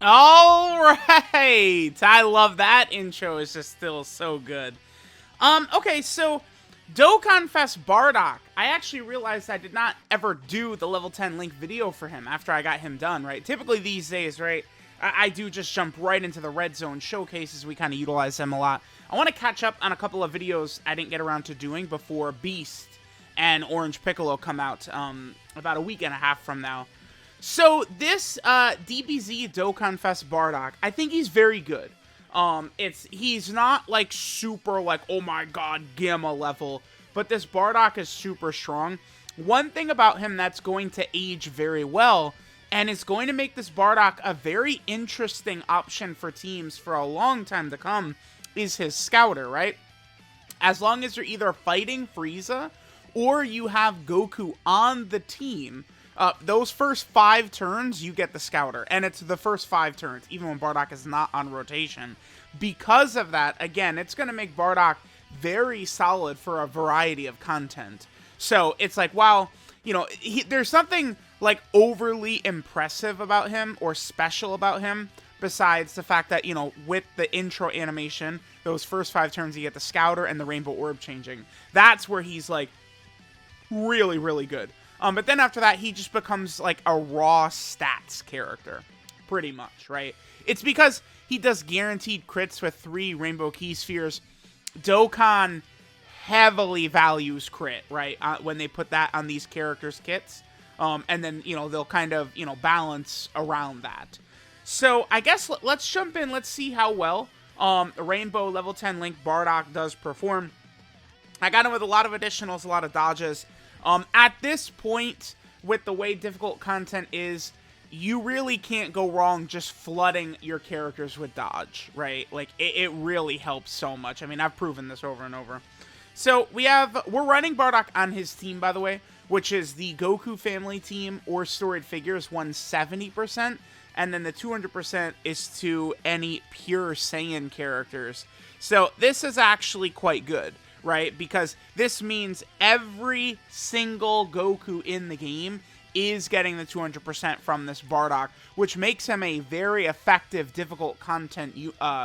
All right. I love that intro. It's just still so good. Okay, so DOKKANFEST Bardock. I actually realized I did not ever do the level 10 Link video for him after I got him done, right? Typically these days, right, I do just jump right into the red zone showcases. We kind of utilize them a lot. I want to catch up on a couple of videos I didn't get around to doing before Beast and Orange Piccolo come out about a week and a half from now. So this DBZ DOKKANFEST Bardock, I think he's very good. He's not like super like, oh my god, Gamma level, but this Bardock is super strong. One thing about him that's going to age very well, and is going to make this Bardock a very interesting option for teams for a long time to come, is his Scouter, right? As long as you're either fighting Frieza, or you have Goku on the team, those first 5 turns, you get the Scouter. And it's the first 5 turns, even when Bardock is not on rotation. Because of that, again, it's going to make Bardock very solid for a variety of content. So, it's like, wow, you know, there's something, like, overly impressive about him, or special about him, besides the fact that, you know, with the intro animation, those first 5 turns, you get the Scouter and the Rainbow Orb changing. That's where he's, like, really, really good. But then after that, he just becomes like a raw stats character, pretty much, right? It's because he does guaranteed crits with 3 Rainbow Key Spheres. Dokkan heavily values crit, right? When they put that on these characters' kits. And then, you know, they'll kind of, you know, balance around that. So I guess let's jump in. Let's see how well Rainbow Level 10 Link Bardock does perform. I got him with a lot of additionals, a lot of dodges. At this point, with the way difficult content is, you really can't go wrong just flooding your characters with dodge, right? Like, it really helps so much. I mean, I've proven this over and over. So, we're running Bardock on his team, by the way, which is the Goku family team or storied figures, 170%, and then the 200% is to any pure Saiyan characters. So, this is actually quite good, right? Because this means every single Goku in the game is getting the 200% from this Bardock, which makes him a very effective, difficult content,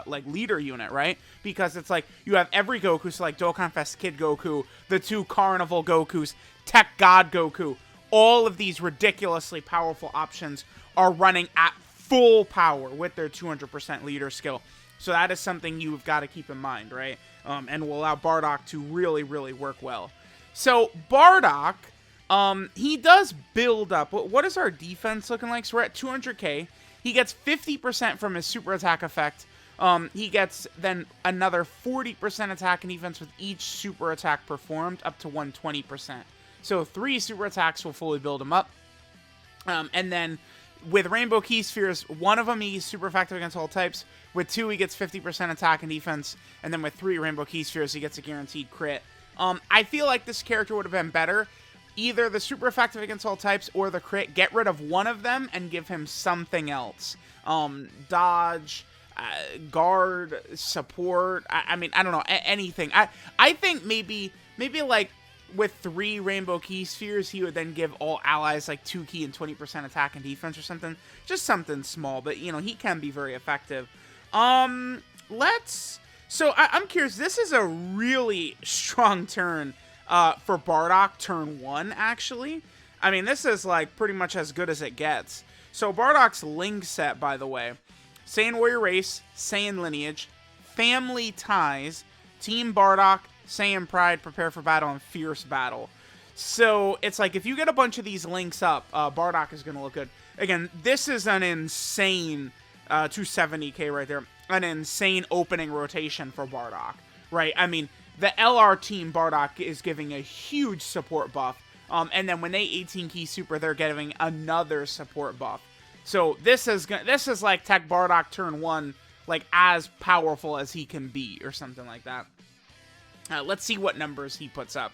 like, leader unit, right? Because it's like, you have every Goku, so like DOKKANFEST Kid Goku, the 2 Carnival Gokus, Tech God Goku, all of these ridiculously powerful options are running at full power with their 200% leader skill. So that is something you've got to keep in mind, right? And will allow Bardock to really, really work well. So Bardock, he does build up. What is our defense looking like? So we're at 200k. He gets 50% from his super attack effect. He gets then another 40% attack and defense with each super attack performed, up to 120%. So 3 super attacks will fully build him up. And then with Rainbow Key Spheres, 1 of them he's super effective against all types. With 2, he gets 50% attack and defense. And then with 3 Rainbow Key Spheres, he gets a guaranteed crit. I feel like this character would have been better. Either the super effective against all types or the crit. Get rid of one of them and give him something else. Dodge, guard, support. I mean, I don't know. Anything. I think maybe like with 3 Rainbow Key Spheres, he would then give all allies like 2 key and 20% attack and defense or something. Just something small, but you know, he can be very effective. So I'm curious, this is a really strong turn for Bardock, turn 1, actually. I mean, this is like pretty much as good as it gets. So Bardock's Link set, by the way, Saiyan Warrior Race, Saiyan Lineage, Family Ties, Team Bardock, Saiyan Pride, Prepare for Battle, and Fierce Battle. So it's like, if you get a bunch of these links up, Bardock is going to look good. Again, this is an insane 270k right there. An insane opening rotation for Bardock, right? I mean, the LR team Bardock is giving a huge support buff. And then when they 18 key super, they're getting another support buff. So this is like Tech Bardock turn 1, like as powerful as he can be, or something like that. Let's see what numbers he puts up.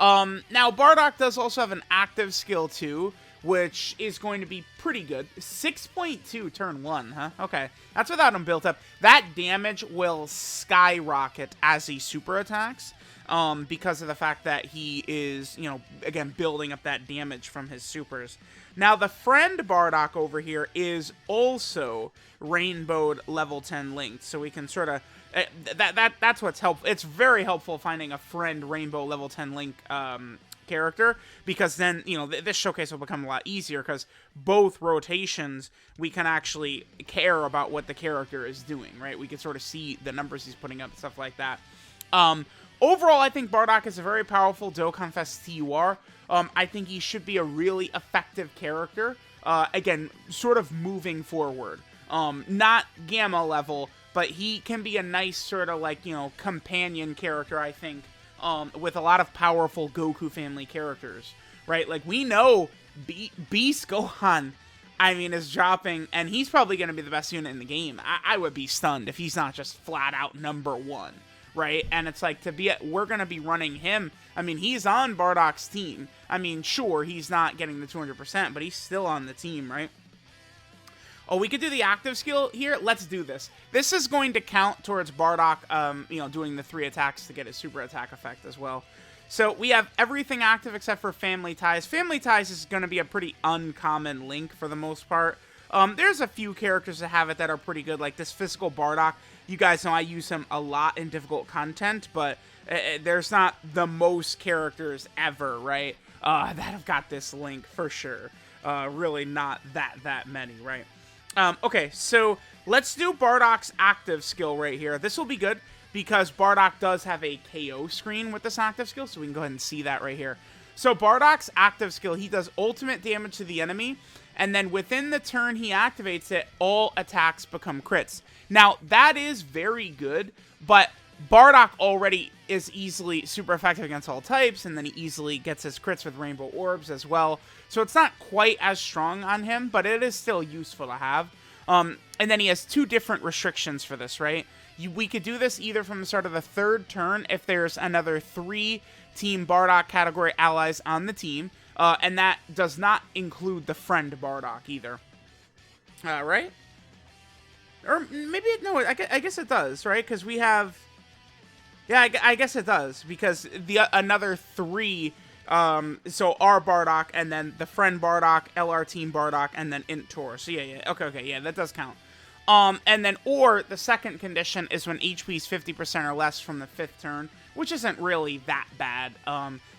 Now, Bardock does also have an active skill too, which is going to be pretty good. 6.2 turn 1, huh? Okay, that's without him built up. That damage will skyrocket as he super attacks, because of the fact that he is, you know, again, building up that damage from his supers. Now, the friend Bardock over here is also rainbowed level 10 linked, so we can sort of... that's what's helpful. It's very helpful finding a friend rainbow level 10 link character, because then, you know, this showcase will become a lot easier, because both rotations, we can actually care about what the character is doing, right? We can sort of see the numbers he's putting up and stuff like that. Overall, I think Bardock is a very powerful DOKKANFEST TUR. I think he should be a really effective character. Again, sort of moving forward. Not Gamma level, but he can be a nice sort of like, you know, companion character, I think, with a lot of powerful Goku family characters, right? Like, we know Beast Gohan, I mean, is dropping, and he's probably going to be the best unit in the game. I would be stunned if he's not just flat out #1. Right? And it's like, we're going to be running him. I mean, he's on Bardock's team. I mean, sure, he's not getting the 200%, but he's still on the team, right? Oh, we could do the active skill here? Let's do this. This is going to count towards Bardock, you know, doing the 3 attacks to get his super attack effect as well. So we have everything active except for Family Ties. Family Ties is going to be a pretty uncommon link for the most part. There's a few characters that have it that are pretty good, like this Physical Bardock. You guys know I use him a lot in difficult content, but there's not the most characters ever, right, that have got this link for sure. Really not that many, right? Okay, so let's do Bardock's active skill right here. This will be good because Bardock does have a KO screen with this active skill, so we can go ahead and see that right here. So Bardock's active skill, he does ultimate damage to the enemy, and then within the turn he activates it, all attacks become crits. Now, that is very good, but Bardock already is easily super effective against all types, and then he easily gets his crits with Rainbow Orbs as well. So it's not quite as strong on him, but it is still useful to have. And then he has 2 different restrictions for this, right? We could do this either from the start of the 3rd turn if there's another 3 Team Bardock category allies on the team, and that does not include the friend Bardock either. Right? Or maybe, no, I guess it does, right? Because we have... Yeah, I guess it does, because another 3, so our Bardock, and then the friend Bardock, LR Team Bardock, and then Int Tor. So yeah, okay, yeah, that does count. And then, or the second condition is when HP is 50% or less from the 5th turn, which isn't really that bad.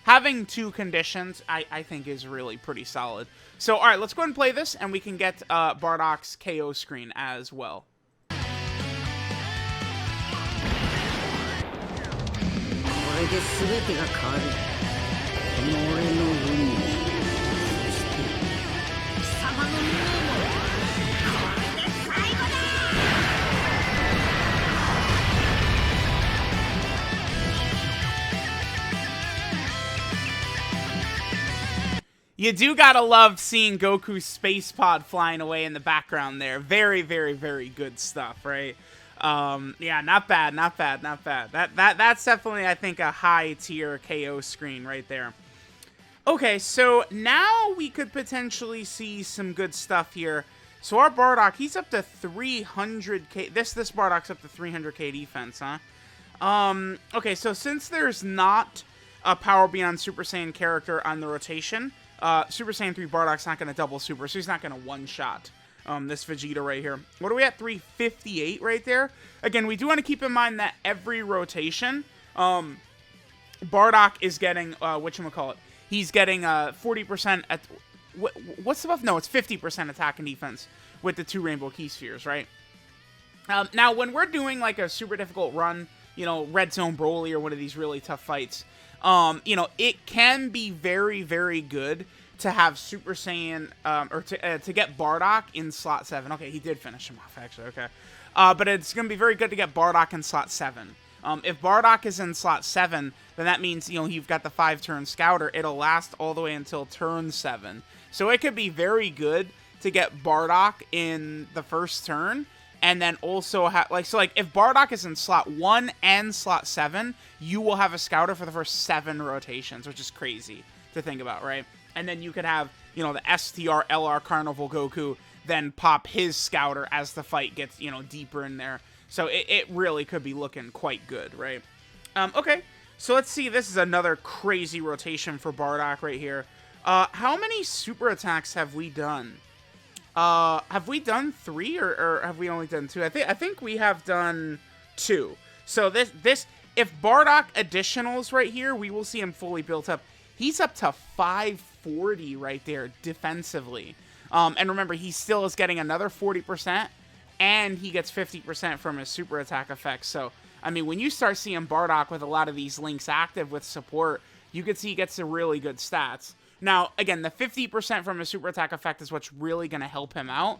Having 2 conditions, I think is really pretty solid. So, alright, let's go ahead and play this, and we can get Bardock's KO screen as well. これで全てが変わる。この俺の運命、そして貴様の命もこれで最後だ。You do gotta love seeing Goku's space pod flying away in the background there. Very, very, very good stuff, right? Yeah, not bad. That's definitely, I think, a high tier KO screen right there. Okay, so now we could potentially see some good stuff here. So our Bardock, he's up to 300k. This Bardock's up to 300k defense, huh? Okay, so since there's not a Power Beyond Super Saiyan character on the rotation, Super Saiyan 3 Bardock's not going to double super, so he's not going to one-shot this Vegeta right here. What are we at? 358 right there. Again, we do want to keep in mind that every rotation, Bardock is getting, whatchamacallit, he's getting 40% at, what's the buff? No, it's 50% attack and defense with the 2 Rainbow Key Spheres, right? Now, when we're doing like a super difficult run, you know, Red Zone Broly or one of these really tough fights, you know, it can be very, very good to have Super Saiyan, or to get Bardock in slot 7. Okay, he did finish him off, actually, okay. But it's going to be very good to get Bardock in slot 7. If Bardock is in slot 7, then that means, you know, you've got the 5-turn Scouter. It'll last all the way until turn 7. So it could be very good to get Bardock in the first turn, and then also have, like, so, like, if Bardock is in slot 1 and slot 7, you will have a Scouter for the first 7 rotations, which is crazy to think about, right? And then you could have, you know, the STR LR Carnival Goku then pop his Scouter as the fight gets, you know, deeper in there. So it really could be looking quite good, right? Okay, so let's see. This is another crazy rotation for Bardock right here. How many super attacks have we done? Have we done 3 or have we only done 2? I think we have done 2. So if Bardock additionals right here, we will see him fully built up. He's up to 540 right there defensively. And remember, he still is getting another 40%, and he gets 50% from his super attack effects. So, I mean, when you start seeing Bardock with a lot of these links active with support, you can see he gets some really good stats. Now, again, the 50% from his super attack effect is what's really going to help him out.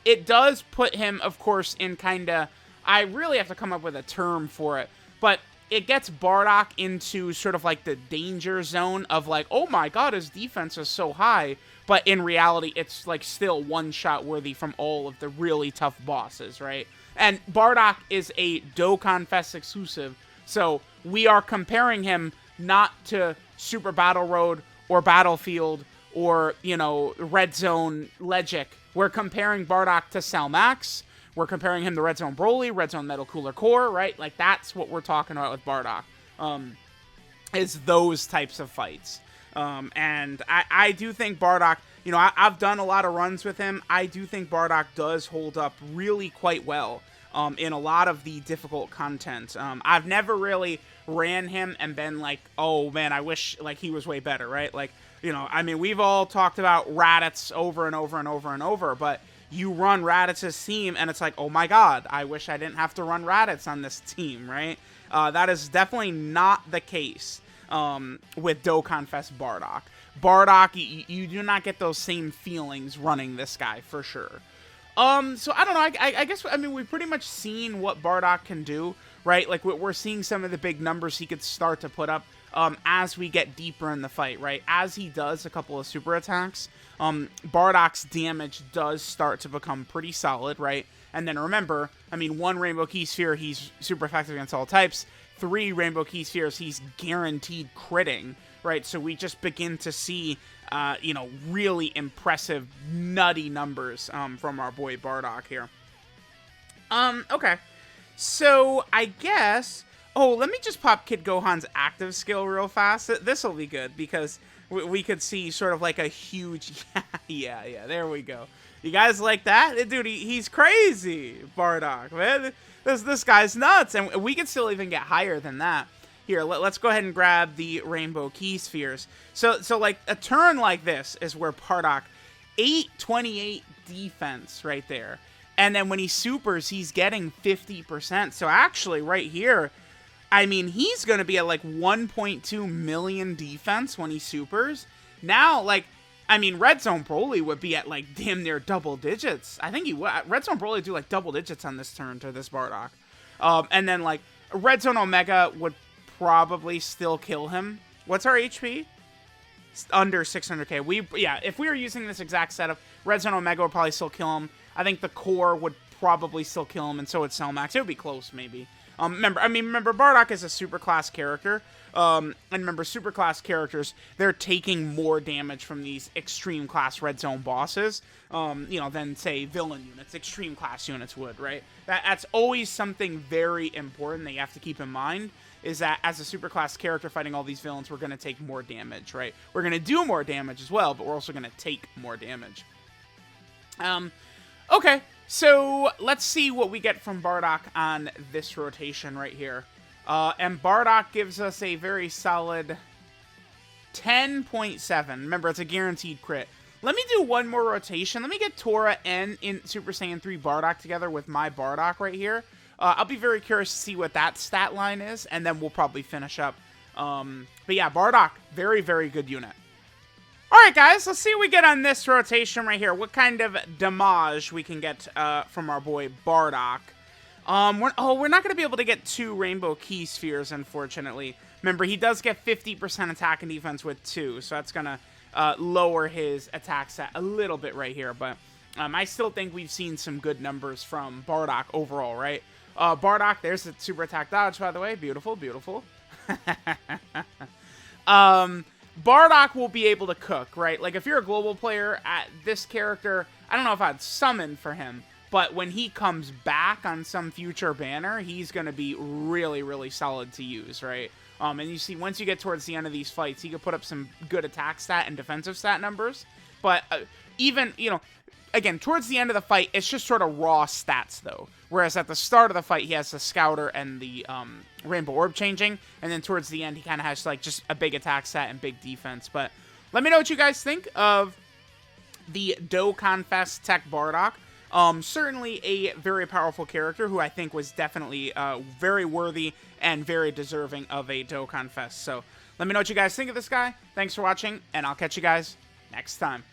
It does put him, of course, in kind of... I really have to come up with a term for it. But it gets Bardock into sort of like the danger zone of like, oh my god, his defense is so high. But in reality, it's like still one-shot worthy from all of the really tough bosses, right? And Bardock is a DOKKANFEST exclusive. So we are comparing him not to Super Battle Road or Battlefield, or, you know, Red Zone Legic. We're comparing Bardock to Salmax. We're comparing him to Red Zone Broly, Red Zone Metal Cooler Core, right? Like, that's what we're talking about with Bardock, is those types of fights. And I do think Bardock, you know, I've done a lot of runs with him. I do think Bardock does hold up really quite well in a lot of the difficult content. I've never really ran him and been like, oh man, I wish like he was way better, right? Like, you know, I mean, we've all talked about Raditz over and over and over and over, but you run Raditz's team and it's like, oh my god, I wish I didn't have to run Raditz on this team, right? That is definitely not the case with DOKKANFEST Bardock. Bardock, you do not get those same feelings running this guy, for sure. So I don't know, I guess, I mean, we've pretty much seen what Bardock can do, right? Like, we're seeing some of the big numbers he could start to put up as we get deeper in the fight, right? As he does a couple of super attacks, Bardock's damage does start to become pretty solid, right? And then remember, I mean, 1 Rainbow Key Sphere, he's super effective against all types. 3 Rainbow Key Spheres, he's guaranteed critting, right? So we just begin to see, you know, really impressive, nutty numbers from our boy Bardock here. Okay. So, I guess... Oh, let me just pop Kid Gohan's active skill real fast. This will be good, because we could see sort of like a huge... yeah, there we go. You guys like that? Dude, he's crazy, Bardock, man. This guy's nuts, and we could still even get higher than that. Here, let's go ahead and grab the Rainbow Key Spheres. So like, a turn like this is where Bardock, 828 defense right there. And then when he supers, he's getting 50%. So actually, right here, I mean, he's going to be at like 1.2 million defense when he supers. Now, like, I mean, Red Zone Broly would be at like damn near double digits. I think he would. Red Zone Broly would do like double digits on this turn to this Bardock. And then like, Red Zone Omega would probably still kill him. What's our HP? Under 600k. Yeah, if we were using this exact setup, Red Zone Omega would probably still kill him. I think the core would probably still kill him, and so would Cellmax. It would be close, maybe. Remember, Bardock is a superclass character. And remember, superclass characters, they're taking more damage from these extreme class Red Zone bosses, you know, than, say, villain units, extreme class units would, right? That's always something very important that you have to keep in mind, is that as a superclass character fighting all these villains, we're going to take more damage, right? We're going to do more damage as well, but we're also going to take more damage. Okay, so let's see what we get from Bardock on this rotation right here. And Bardock gives us a very solid 10.7. Remember, it's a guaranteed crit. Let me do one more rotation. Let me get Tora and in Super Saiyan 3 Bardock together with my Bardock right here. I'll be very curious to see what that stat line is, and then we'll probably finish up. But yeah, Bardock, very, very good unit. Alright guys, let's see what we get on this rotation right here. What kind of damage we can get from our boy Bardock. We're not going to be able to get 2 Rainbow Key Spheres, unfortunately. Remember, he does get 50% attack and defense with 2, so that's going to lower his attack stat a little bit right here. But I still think we've seen some good numbers from Bardock overall, right? Bardock, there's the super attack dodge, by the way. Beautiful, beautiful. Bardock will be able to cook, right? Like, if you're a global player, this character, I don't know if I'd summon for him, But when he comes back on some future banner, he's going to be really, really solid to use, right? And you see, once you get towards the end of these fights, he can put up some good attack stat and defensive stat numbers. But even, you know, again, towards the end of the fight, it's just sort of raw stats, though. Whereas at the start of the fight, he has the Scouter and the Rainbow Orb changing. And then towards the end, he kind of has, like, just a big attack stat and big defense. But let me know what you guys think of the DOKKANFEST TEQ BARDOCK. Certainly a very powerful character who I think was definitely very worthy and very deserving of a Dokkan Fest. So let me know what you guys think of this guy. Thanks for watching, and I'll catch you guys next time.